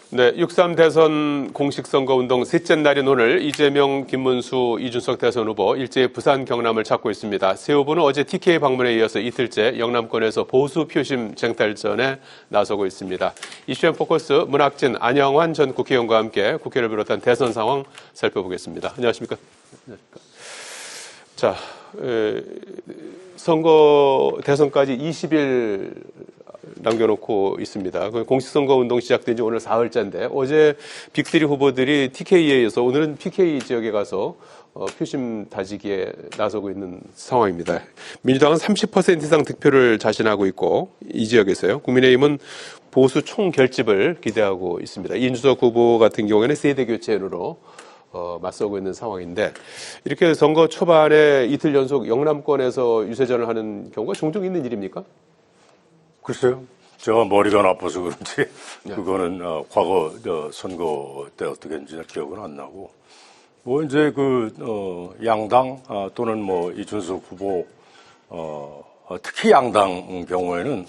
네, 6.3 대선 공식선거운동 셋째 날인 오늘 이재명, 김문수, 이준석 대선 후보 일제히 부산, 경남을 찾고 있습니다. 세 후보는 어제 TK 방문에 이어서 이틀째 영남권에서 보수 표심 쟁탈전에 나서고 있습니다. 이슈앤 포커스 문학진, 안영환 전 국회의원과 함께 국회를 비롯한 대선 상황 살펴보겠습니다. 안녕하십니까? 자, 대선까지 20일 남겨놓고 있습니다. 공식선거 운동 시작된 지 오늘 사흘째인데 어제 빅3 후보들이 TK에 의해서 오늘은 PK 지역에 가서 표심 다지기에 나서고 있는 상황입니다. 민주당은 30% 이상 득표를 자신하고 있고 이 지역에서요. 국민의힘은 보수 총결집을 기대하고 있습니다. 이준석 후보 같은 경우에는 세대교체로 맞서고 있는 상황인데 이렇게 선거 초반에 이틀 연속 영남권에서 유세전을 하는 경우가 종종 있는 일입니까? 글쎄요. 제가 머리가 나빠서 그런지 그거는 과거 선거 때 어떻게 했는지 기억은 안 나고 뭐 이제 양당 또는 뭐 이준석 후보 특히 양당 경우에는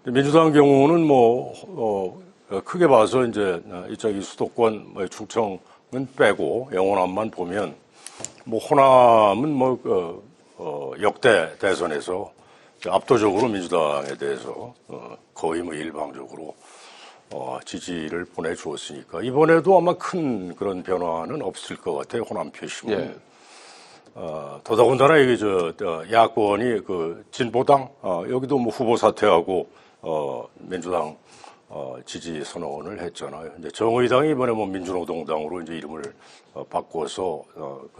민주당 경우는 크게 봐서 이제 이쪽이 수도권 충청은 빼고 영호남만 보면 뭐 호남은 역대 대선에서 압도적으로 민주당에 대해서 거의 일방적으로 지지를 보내주었으니까 이번에도 아마 큰 그런 변화는 없을 것 같아요. 호남 표심은. 더더군다나 이게 야권이 진보당 여기도 뭐 후보 사퇴하고 민주당 지지 선언을 했잖아요. 이제 정의당이 이번에 민주노동당으로 이제 이름을 바꿔서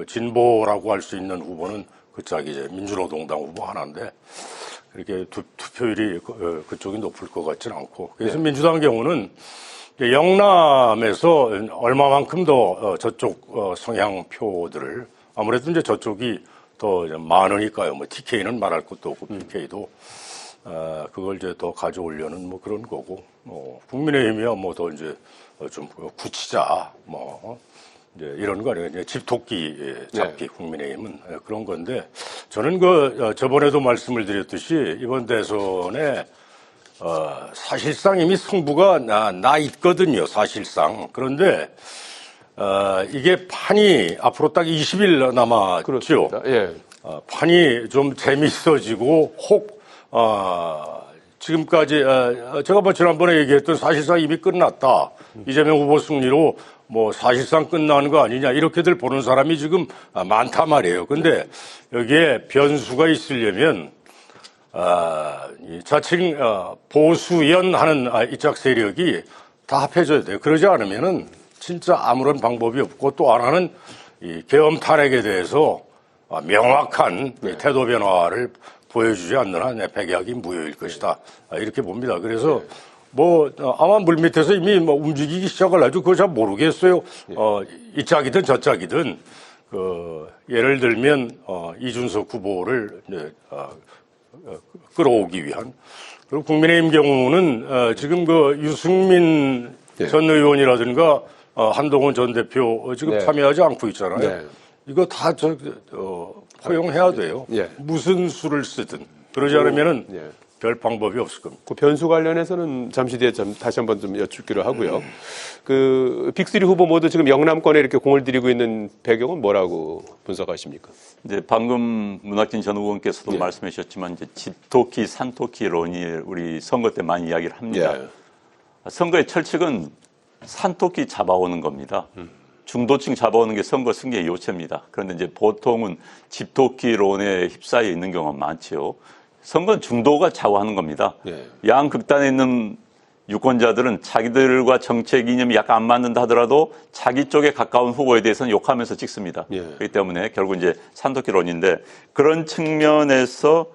진보라고 할 수 있는 후보는 그 짝이 이제 민주노동당 후보 하나인데 그렇게 투표율이 그쪽이 높을 것 같지는 않고 그래서 민주당 경우는 영남에서 얼마만큼 더 저쪽 성향 표들을 아무래도 이제 저쪽이 더 많으니까요. TK는 말할 것도 없고 PK도 그걸 이제 더 가져오려는 그런 거고 국민의힘이야 더 이제 좀 굳히자 이제 이런 거 아니에요. 집토끼 잡기 국민의힘은 그런 건데 저는 저번에도 말씀을 드렸듯이 이번 대선에 사실상 이미 승부가 나 있거든요. 사실상. 그런데 이게 판이 앞으로 딱 20일 남았죠. 예. 판이 좀 재밌어지고 지금까지 제가 지난번에 얘기했던 사실상 이미 끝났다. 이재명 후보 승리로 사실상 끝나는 거 아니냐 이렇게들 보는 사람이 지금 많단 말이에요. 근데 여기에 변수가 있으려면 자칭 보수연하는 이짝 세력이 다 합해져야 돼요. 그러지 않으면은 진짜 아무런 방법이 없고 또 하나는 이 계엄 탄핵에 대해서 명확한 태도 변화를 보여주지 않는 한 백약이 무효일 것이다. 이렇게 봅니다. 그래서 아마 물밑에서 이미 움직이기 시작을 하죠. 그거 잘 모르겠어요. 이 짝이든 저 짝이든, 예를 들면, 이준석 후보를, 끌어오기 위한. 그리고 국민의힘 경우는, 지금 유승민 전 의원이라든가, 한동훈 전 대표 지금 참여하지 않고 있잖아요. 이거 다 포용해야 돼요. 무슨 수를 쓰든. 그러지 않으면은, 별 방법이 없을 겁니다. 그 변수 관련해서는 잠시 뒤에 다시 한번 좀 여쭙기로 하고요. 빅3 후보 모두 지금 영남권에 이렇게 공을 들이고 있는 배경은 뭐라고 분석하십니까? 이제 방금 문학진 전 의원께서도 말씀해 주셨지만 이제 집토끼, 산토끼론이 우리 선거 때 많이 이야기를 합니다. 선거의 철칙은 산토끼 잡아오는 겁니다. 중도층 잡아오는 게 선거 승리의 요체입니다. 그런데 이제 보통은 집토끼론에 휩싸여 있는 경우가 많지요. 선거는 중도가 좌우하는 겁니다. 양 극단에 있는 유권자들은 자기들과 정책 이념이 약간 안 맞는다 하더라도 자기 쪽에 가까운 후보에 대해서는 욕하면서 찍습니다. 그렇기 때문에 결국 이제 산토끼론인데 그런 측면에서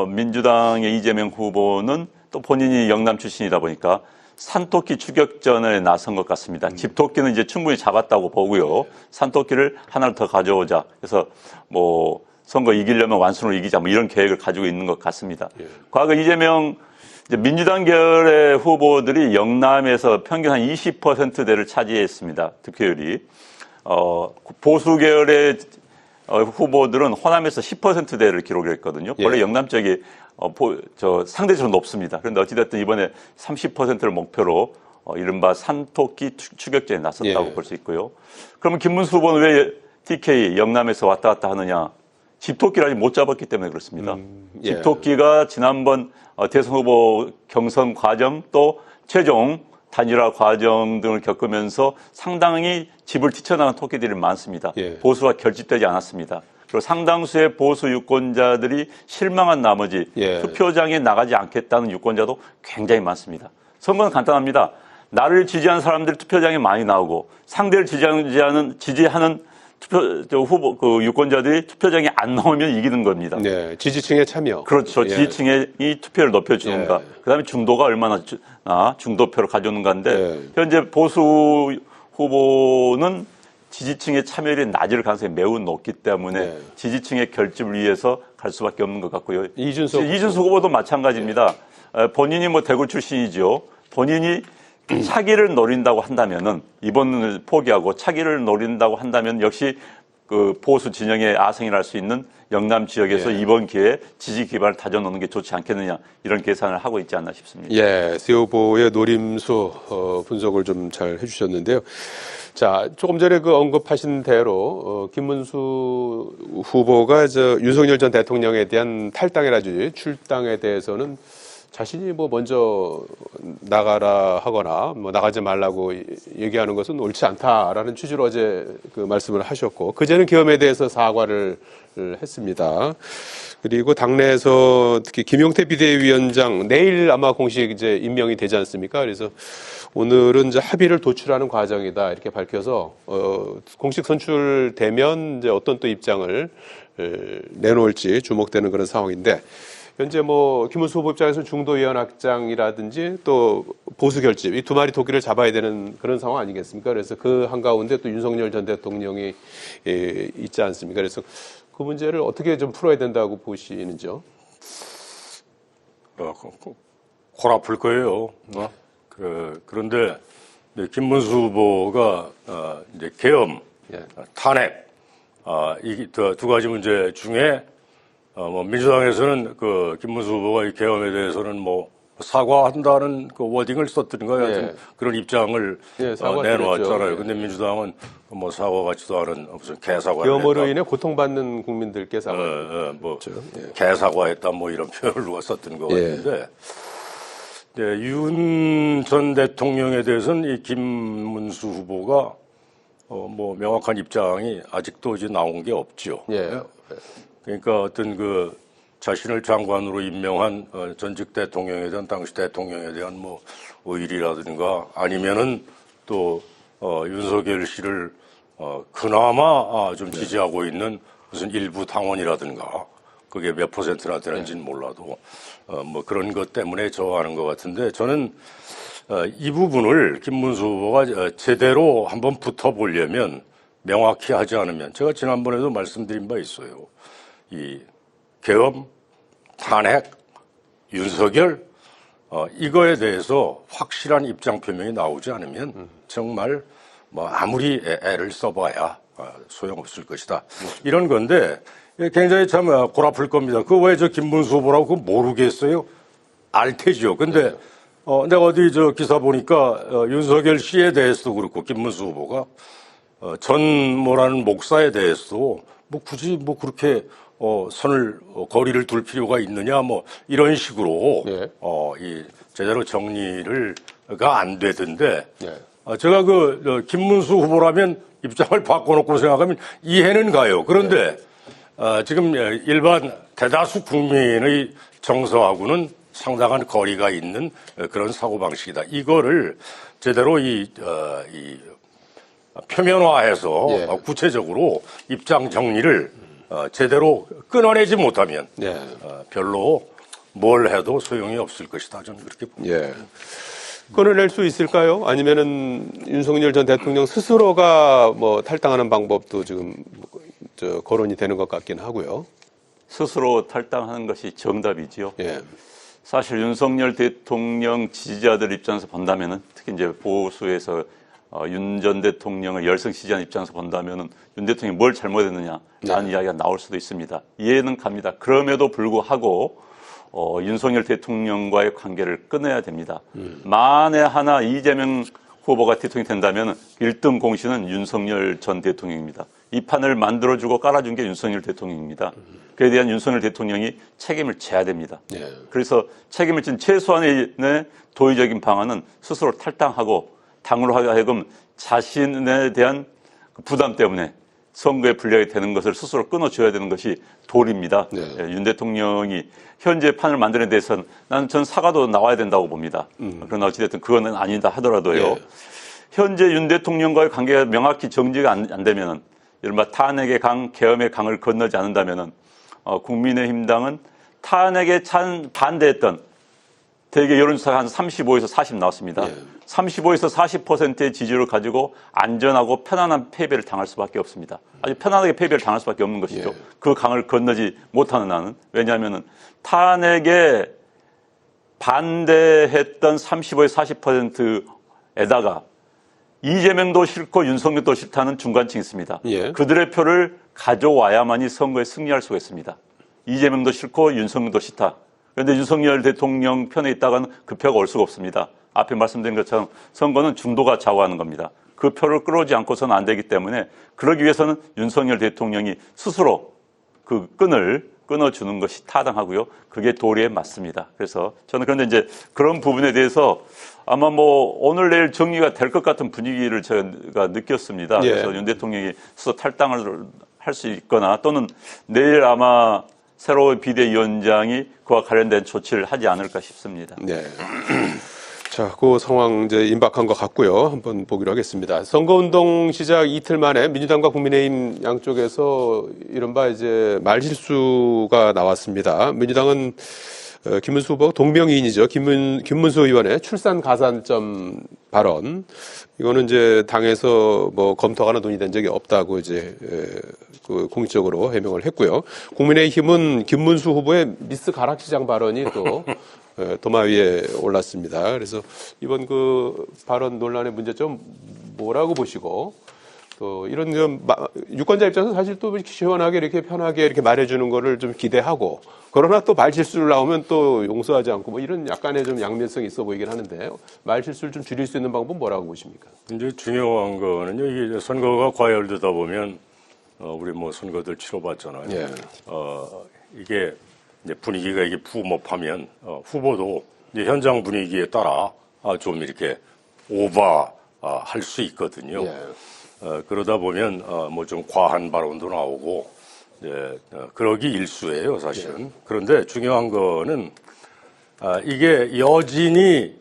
민주당의 이재명 후보는 또 본인이 영남 출신이다 보니까 산토끼 추격전에 나선 것 같습니다. 집토끼는 이제 충분히 잡았다고 보고요. 산토끼를 하나를 더 가져오자. 그래서 선거 이기려면 완순으로 이기자 이런 계획을 가지고 있는 것 같습니다. 과거 이재명 민주당 계열의 후보들이 영남에서 평균 한 20%대를 차지했습니다. 득표율이. 보수 계열의 후보들은 호남에서 10%대를 기록했거든요. 원래 영남 쪽이 상대적으로 높습니다. 그런데 어찌됐든 이번에 30%를 목표로 이른바 산토끼 추격전에 나섰다고 예. 볼 수 있고요. 그러면 김문수 후보는 왜 TK 영남에서 왔다 갔다 하느냐? 집토끼를 아직 못 잡았기 때문에 그렇습니다. 예. 집토끼가 지난번 대선 후보 경선 과정 또 최종 단일화 과정 등을 겪으면서 상당히 집을 뛰쳐나간 토끼들이 많습니다. 예. 보수가 결집되지 않았습니다. 그리고 상당수의 보수 유권자들이 실망한 나머지 예. 투표장에 나가지 않겠다는 유권자도 굉장히 많습니다. 선거는 간단합니다. 나를 지지하는 사람들이 투표장에 많이 나오고 상대를 지지하는 후보 유권자들이 투표장에 안 나오면 이기는 겁니다. 네, 지지층의 참여. 그렇죠. 예. 지지층의 이 투표를 높여주는가. 예. 그다음에 중도가 얼마나 중도표를 가져오는가인데 예. 현재 보수 후보는 지지층의 참여율이 낮을 가능성이 매우 높기 때문에 예. 지지층의 결집을 위해서 갈 수밖에 없는 것 같고요. 이준석 후보도 마찬가지입니다. 본인이 뭐 대구 출신이죠. 본인이 차기를 노린다고 한다면은 이번을 포기하고 차기를 노린다고 한다면 역시 그 보수 진영의 아성이 날 수 있는 영남 지역에서 예. 이번 기회에 지지 기반을 다져놓는 게 좋지 않겠느냐 이런 계산을 하고 있지 않나 싶습니다. 예, 새 후보의 노림수 분석을 좀 잘 해주셨는데요. 자, 조금 전에 그 언급하신 대로 김문수 후보가 윤석열 전 대통령에 대한 탈당이라든지 출당에 대해서는 자신이 뭐 먼저 나가라 하거나 뭐 나가지 말라고 얘기하는 것은 옳지 않다라는 취지로 어제 그 말씀을 하셨고 그제는 계엄에 대해서 사과를 했습니다. 그리고 당내에서 특히 김용태 비대위원장 내일 아마 공식 이제 임명이 되지 않습니까? 그래서 오늘은 이제 합의를 도출하는 과정이다 이렇게 밝혀서 공식 선출되면 이제 어떤 또 입장을 내놓을지 주목되는 그런 상황인데. 현재 뭐 김문수 후보 입장에서는 중도위원 확장이라든지 또 보수 결집 이 두 마리 토끼를 잡아야 되는 그런 상황 아니겠습니까? 그래서 그 한가운데 또 윤석열 전 대통령이 있지 않습니까? 그래서 그 문제를 어떻게 좀 풀어야 된다고 보시는지요? 콜 아플 거예요. 그런데 김문수 후보가 이제 계엄, 예. 탄핵 이 두 가지 문제 중에 뭐 민주당에서는 그 김문수 후보가 이 계엄에 대해서는 뭐 사과한다는 그 워딩을 썼던가 하여튼 예. 그런 입장을 예, 사과 내놓았잖아요. 드렸죠. 근데 민주당은 뭐 사과 같지도 않은 무슨 개사과를 계엄으로 했다. 인해 고통받는 국민들께 사과. 뭐 예. 개사과했다 뭐 이런 표현을 누가 썼던 것 예. 같은데 네, 윤 전 대통령에 대해서는 이 김문수 후보가 뭐 명확한 입장이 아직도 이제 나온 게 없죠. 예. 그러니까 어떤 그 자신을 장관으로 임명한 전직 대통령에 대한 당시 대통령에 대한 뭐 의리라든가 아니면은 또 윤석열 씨를 그나마 좀 지지하고 있는 무슨 일부 당원이라든가 그게 몇 %나 되는지는 몰라도 뭐 그런 것 때문에 저하는 것 같은데 저는 이 부분을 김문수 후보가 제대로 한번 붙어보려면 명확히 하지 않으면 제가 지난번에도 말씀드린 바 있어요. 이 계엄, 탄핵, 윤석열 이거에 대해서 확실한 입장 표명이 나오지 않으면 정말 뭐 아무리 애를 써봐야 소용없을 것이다. 이런 건데 굉장히 참 골아플 겁니다. 그 왜 저 김문수 후보라고 그거 모르겠어요? 알 테죠. 근데 내가 어디 저 기사 보니까 윤석열 씨에 대해서도 그렇고 김문수 후보가 전 뭐라는 목사에 대해서도 뭐 굳이 뭐 그렇게 거리를 둘 필요가 있느냐 뭐 이런 식으로 예. 이 제대로 정리가 안 되던데 예. 제가 김문수 후보라면 입장을 바꿔놓고 생각하면 이해는 가요. 그런데 지금 일반 대다수 국민의 정서하고는 상당한 거리가 있는 그런 사고방식이다. 이거를 제대로 표면화해서 예. 구체적으로 입장 정리를 제대로 끊어내지 못하면 예. 별로 뭘 해도 소용이 없을 것이다. 저는 그렇게 봅니다. 예. 끊어낼 수 있을까요? 아니면은 윤석열 전 대통령 스스로가 뭐 탈당하는 방법도 지금 거론이 되는 것 같긴 하고요. 스스로 탈당하는 것이 정답이지요. 예. 사실 윤석열 대통령 지지자들 입장에서 본다면은 특히 이제 보수에서 윤 전 대통령을 열성 지지하는 입장에서 본다면은 윤 대통령이 뭘 잘못했느냐라는 이야기가 나올 수도 있습니다. 이해는 갑니다. 그럼에도 불구하고 윤석열 대통령과의 관계를 끊어야 됩니다. 만에 하나 이재명 후보가 대통령이 된다면 1등 공신은 윤석열 전 대통령입니다. 이 판을 만들어주고 깔아준 게 윤석열 대통령입니다. 그에 대한 윤석열 대통령이 책임을 져야 됩니다. 예. 그래서 책임을 진 최소한의 도의적인 방안은 스스로 탈당하고 당으로 하여금 자신에 대한 부담 때문에 선거에 불리하게 되는 것을 스스로 끊어줘야 되는 것이 도리입니다. 네. 윤 대통령이 현재 판을 만드는 데 대해서는 전 사과도 나와야 된다고 봅니다. 그러나 어찌됐든 그거는 아니다 하더라도요. 예. 현재 윤 대통령과의 관계가 명확히 정지가 안 되면은 이른바 탄핵의 강, 계엄의 강을 건너지 않는다면은 국민의힘당은 탄핵에 반대했던 대개 여론조사가 한 35에서 40 나왔습니다. 예. 35에서 40%의 지지를 가지고 안전하고 편안한 패배를 당할 수밖에 없습니다. 아주 편안하게 패배를 당할 수밖에 없는 것이죠. 예. 그 강을 건너지 못하는 한은. 왜냐하면 탄핵에 반대했던 35에서 40%에다가 이재명도 싫고 윤석열도 싫다는 중간층이 있습니다. 예. 그들의 표를 가져와야만이 선거에 승리할 수가 있습니다. 이재명도 싫고 윤석열도 싫다. 그런데 윤석열 대통령 편에 있다가는 그 표가 올 수가 없습니다. 앞에 말씀드린 것처럼 선거는 중도가 좌우하는 겁니다. 그 표를 끌어오지 않고서는 안 되기 때문에 그러기 위해서는 윤석열 대통령이 스스로 그 끈을 끊어주는 것이 타당하고요. 그게 도리에 맞습니다. 그래서 저는 그런데 이제 그런 부분에 대해서 아마 오늘 내일 정리가 될 것 같은 분위기를 제가 느꼈습니다. 예. 그래서 윤 대통령이 스스로 탈당을 할 수 있거나 또는 내일 아마 새로운 비대위원장이 그와 관련된 조치를 하지 않을까 싶습니다. 네. 자, 그 상황 이제 임박한 것 같고요. 한번 보기로 하겠습니다. 선거운동 시작 이틀 만에 민주당과 국민의힘 양쪽에서 이른바 이제 말실수가 나왔습니다. 민주당은 김문수 후보 동명이인이죠. 김문수 의원의 출산 가산점 발언. 이거는 이제 당에서 검토하거나 논의된 적이 없다고 이제 공식적으로 해명을 했고요. 국민의힘은 김문수 후보의 미스 가락시장 발언이 또 도마 위에 올랐습니다. 그래서 이번 그 발언 논란의 문제점 뭐라고 보시고 또 이런 좀 유권자 입장에서 사실 또 이렇게 시원하게 이렇게 편하게 이렇게 말해주는 거를 좀 기대하고 그러나 또 말실수를 나오면 또 용서하지 않고 이런 약간의 좀 양면성이 있어 보이긴 하는데 말실수를 좀 줄일 수 있는 방법은 뭐라고 보십니까? 이제 중요한 거는요. 이게 선거가 과열되다 보면 우리 선거들 치러봤잖아요. 예. 이게 이제 분위기가 이게 부업하면 후보도 이제 현장 분위기에 따라 좀 이렇게 오버할 수 있거든요. 예. 그러다 보면 좀 과한 발언도 나오고 그러기 일쑤예요, 사실은. 예. 그런데 중요한 거는 이게 여진이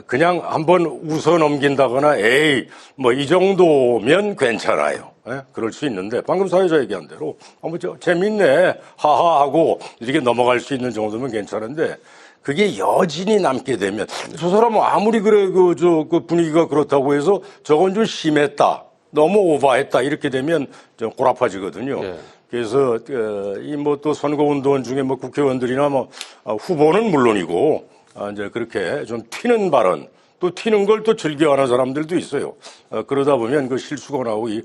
그냥 한번 웃어 넘긴다거나 에이 이 정도면 괜찮아요. 예? 그럴 수 있는데 방금 사회자 얘기한 대로 재밌네 하하하고 이렇게 넘어갈 수 있는 정도면 괜찮은데 그게 여진이 남게 되면 저 사람은 아무리 그래 그 분위기가 그렇다고 해서 저건 좀 심했다 너무 오버했다 이렇게 되면 좀 골아파지거든요. 네. 그래서 이 또 선거운동 중에 국회의원들이나 후보는 물론이고 이제 그렇게 좀 튀는 발언 또 튀는 걸 또 즐겨하는 사람들도 있어요. 그러다 보면 그 실수가 나오고 이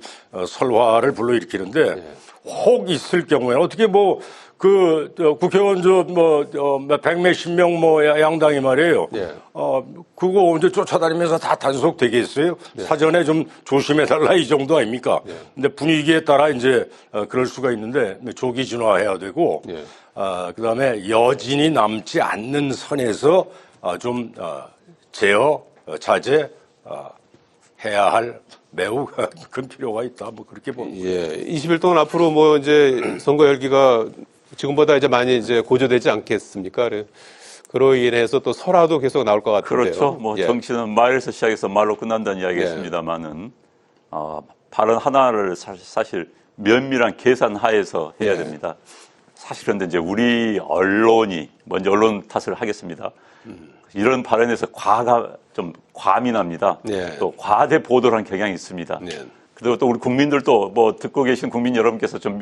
설화를 불러일으키는데 혹 있을 경우에 어떻게 국회의원 백몇십 명 양당이 말이에요. 네. 그거 언제 쫓아다니면서 다 단속되겠어요? 네. 사전에 좀 조심해달라 이 정도 아닙니까? 네. 근데 분위기에 따라 이제 그럴 수가 있는데 조기 진화해야 되고 네. 그다음에 여진이 남지 않는 선에서 좀 자제 해야 할 매우 큰 필요가 있다. 그렇게 봅니다. 예. 20일 동안 앞으로 이제 선거 열기가 지금보다 이제 많이 이제 고조되지 않겠습니까? 그로 인해서 또 설화도 계속 나올 것 같은데요. 그렇죠. 예. 정치는 말에서 시작해서 말로 끝난다는 이야기겠습니다만은 발언 하나를 사실 면밀한 계산 하에서 해야 예. 됩니다. 사실 그런데 이제 우리 언론이 먼저 언론 탓을 하겠습니다. 이런 발언에서 좀 과민합니다. 예. 또 과대 보도를 한 경향이 있습니다. 예. 그리고 또 우리 국민들도 듣고 계신 국민 여러분께서 좀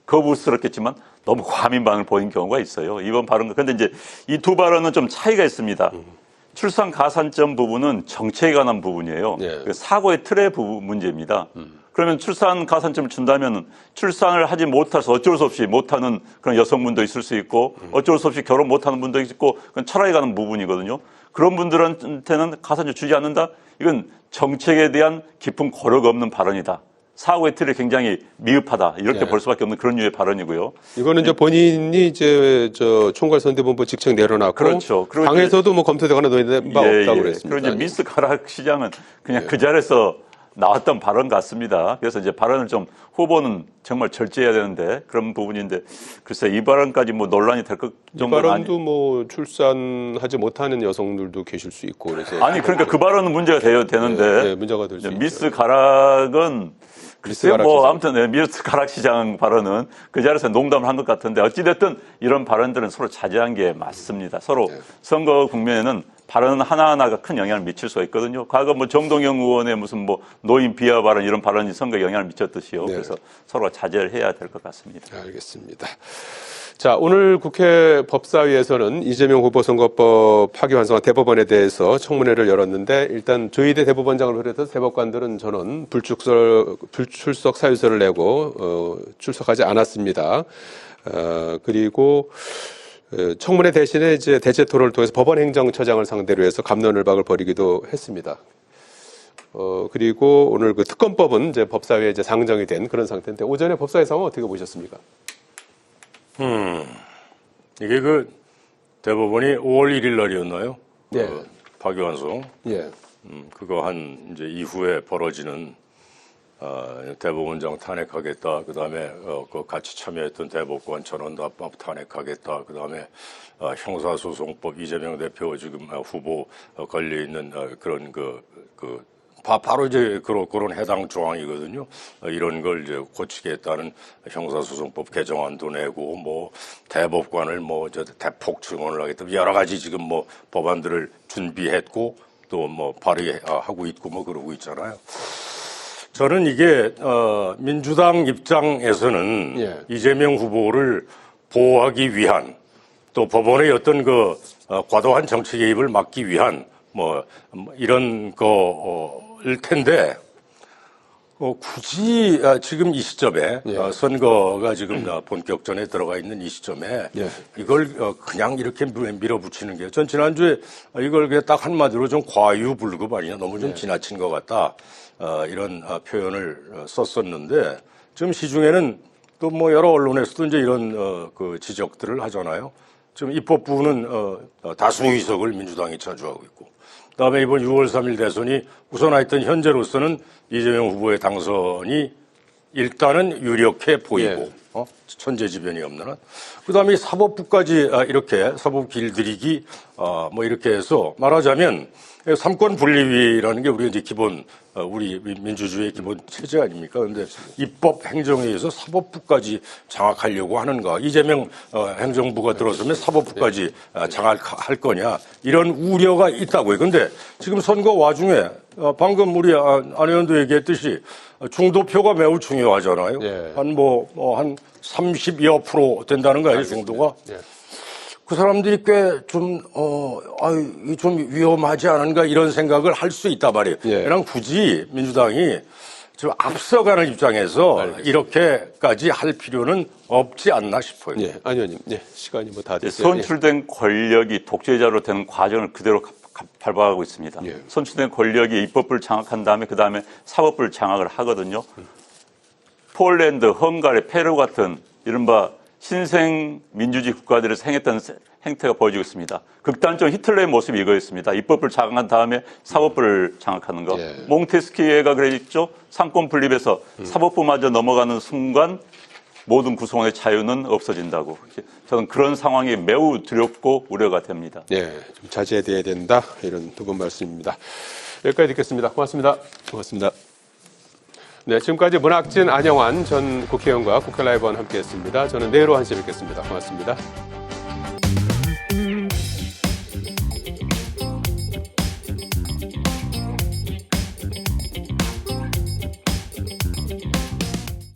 거부스럽겠지만 너무 과민 반응을 보인 경우가 있어요. 이번 발언. 그런데 이제 이 두 발언은 좀 차이가 있습니다. 출산 가산점 부분은 정책에 관한 부분이에요. 예. 그 사고의 틀의 문제입니다. 그러면 출산 가산점을 준다면 출산을 하지 못해서 어쩔 수 없이 못하는 그런 여성분도 있을 수 있고 어쩔 수 없이 결혼 못하는 분도 있고 그건 철학이 가는 부분이거든요. 그런 분들한테는 가산점 주지 않는다? 이건 정책에 대한 깊은 고려가 없는 발언이다. 사고의 틀이 굉장히 미흡하다. 이렇게 네. 볼 수밖에 없는 그런 류의 발언이고요. 이거는 이제 본인이 이제 총괄선대본부 직책 내려놨고 그렇죠. 그리고 당에서도 뭐 검토되거나 논의된 바 없다고 그랬습니다. 그리고 이제 미스 가락 시장은 그냥 그 자리에서 나왔던 발언 같습니다. 그래서 이제 발언을 좀 후보는 정말 절제해야 되는데 그런 부분인데 글쎄 이 발언까지 뭐 논란이 될 것 이 정도는 발언도 뭐 출산하지 못하는 여성들도 계실 수 있고 그래서 아니 그러니까 그 발언은 문제가 되는데 네, 문제가 될 수 있죠. 미스 가락은 글쎄요, 가락 뭐 시장. 아무튼 네, 미스 가락 시장 발언은 그 자리에서 농담을 한 것 같은데 어찌됐든 이런 발언들은 서로 자제한 게 맞습니다. 서로 선거 국면에는 발언 하나하나가 큰 영향을 미칠 수가 있거든요. 과거 뭐 정동영 의원의 무슨 뭐 노인 비하 발언 이런 발언이 선거에 영향을 미쳤듯이요. 네. 그래서 서로가 자제를 해야 될 것 같습니다. 알겠습니다. 자, 오늘 국회 법사위에서는 이재명 후보 선거법 파기환송한 대법원에 대해서 청문회를 열었는데 일단 조희대 대법원장을 비롯해서 대법관들은 전원 불출석 사유서를 내고 출석하지 않았습니다. 그리고 청문회 대신에 이제 대체 토론을 통해서 법원 행정처장을 상대로 해서 갑론을박을 벌이기도 했습니다. 그리고 오늘 그 특검법은 이제 법사위에 이제 상정이 된 그런 상태인데 오전에 법사위 상황 어떻게 보셨습니까? 이게 그 대법원이 5월 1일 날이었나요? 네. 파기환송. 예. 그거 한 이제 이후에 벌어지는 대법원장 탄핵하겠다. 그다음에 그 같이 참여했던 대법관 전원 다 탄핵하겠다. 그다음에 형사소송법 이재명 대표 지금 후보 걸려 있는 그런 바로 이제 그런 해당 조항이거든요. 이런 걸 이제 고치겠다는 형사소송법 개정안도 내고 뭐 대법관을 뭐 대폭 증원을 하겠다. 여러 가지 지금 뭐 법안들을 준비했고 또 뭐 발의하고 있고 뭐 그러고 있잖아요. 저는 이게 민주당 입장에서는 예. 이재명 후보를 보호하기 위한 또 법원의 어떤 과도한 정치 개입을 막기 위한 뭐 이런 거일 텐데 굳이 지금 이 시점에 예. 선거가 지금 본격전에 들어가 있는 이 시점에 예. 이걸 그냥 이렇게 밀어붙이는 게 전 지난주에 이걸 그냥 딱 한마디로 좀 과유불급 아니냐 너무 좀 지나친 것 같다 이런 표현을 썼었는데 지금 시중에는 또 뭐 여러 언론에서도 이제 이런 그 지적들을 하잖아요. 지금 입법부는 다수 의석을 민주당이 차지하고 있고 그다음에 이번 6월 3일 대선이 우선 하여튼 현재로서는 이재명 후보의 당선이 일단은 유력해 보이고 천재지변이 없는 한 그다음에 사법부까지 이렇게 사법 길들이기 뭐 이렇게 해서 말하자면 삼권 분립이라는 게 우리 이제 기본 우리 민주주의의 기본 체제 아닙니까? 그런데 입법 행정에서 사법부까지 장악하려고 하는가? 이재명 행정부가 들어서면 사법부까지 장악할 거냐? 이런 우려가 있다고요. 그런데 지금 선거 와중에 방금 우리 안 의원도 얘기했듯이 중도표가 매우 중요하잖아요. 예. 한 30여 % 된다는 거예요, 중도가. 예. 그 사람들이 꽤 좀 위험하지 않은가 이런 생각을 할 수 있단 말이에요. 예. 그냥 굳이 민주당이 좀 앞서가는 입장에서 알겠습니다. 이렇게까지 할 필요는 없지 않나 싶어요. 예, 안 의원님, 시간이 뭐 다 됐어요. 선출된 권력이 독재자로 되는 과정을 그대로 밟아가고 있습니다. 예. 선출된 권력이 입법부를 장악한 다음에 그 다음에 사법부를 장악을 하거든요. 폴란드, 헝가리, 페루 같은 이른바 신생 민주주의 국가들에서 행했던 행태가 보여지고 있습니다. 극단적 히틀러의 모습이 이거였습니다. 입법부를 장악한 다음에 사법부를 장악하는 거. 예. 몽테스키에가 그랬죠. 상권 분립에서 사법부마저 넘어가는 순간 모든 구성원의 자유는 없어진다고. 저는 그런 상황이 매우 두렵고 우려가 됩니다. 좀 자제돼야 된다. 이런 두 분 말씀입니다. 여기까지 듣겠습니다. 고맙습니다. 고맙습니다. 네, 지금까지 문학진, 안영환 전 국회의원과 국회 라이브와 함께했습니다. 저는 내일 오후 1시에 뵙겠습니다. 고맙습니다.